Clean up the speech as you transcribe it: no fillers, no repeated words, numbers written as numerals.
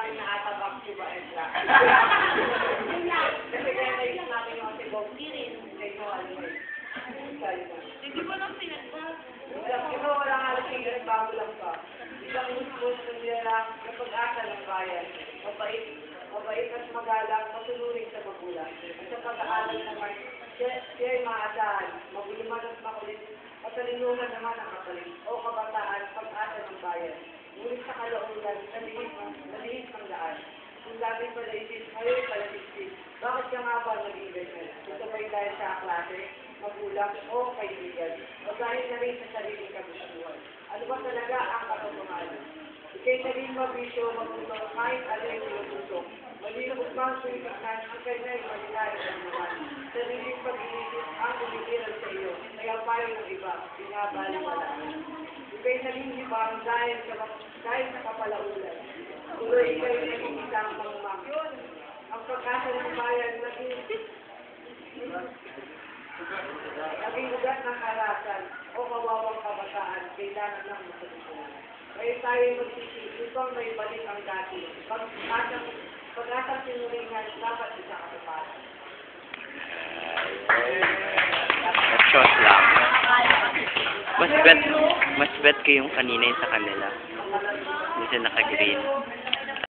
akin na atabak si Baedra. Kasi kaya naisip natin yung si Bob Kirin, kay Noah Limay. Hindi mo lang pinagbago. Ito wala nga lang bago lang pa. Isang musmus na nila na pag-asa ng bayan. Mabait at magalang, masunurin sa magulang. At sa pag-aaral naman, siya ay maasahan, maguliman at makulit, matalinungan naman ang kapalit, o kabataan, pag-asa ng bayan. Ngunit sa kalaunan, nalihis ng daan. Kung dati pala isip, ngayon pala isip, bakit ka nga ba naging ganyan? Ito ba'y dahil sa klase, magulang, o kaibigan? O dahil na rin sa sariling kagustuhan? Ano ba talaga ang katotohanan? Ika'y naging mabisyo, magutong, kahit alay nilutusok. Malinagot bang sumitiknan, ang kanya'y malilayo ng naman. Sariling pag-iisip ang umigiral sa iyo, kaya payo ng iba, binabali wala. Ika'y naging libang dahil sa kapalaulan. Tuloy ika'y naging isang mangmang. Ang pag-asa ng bayan naging ugat ng karasan o kawawang kabataan, kailangan ng masalusunan. Kaya tayo magsisisi, ito may balik ang dati. Pag-asang sinuringan, dapat isa katapatan. Short lang. Mas bet ko yung kanina yung sa kanila. Hindi siya naka-green.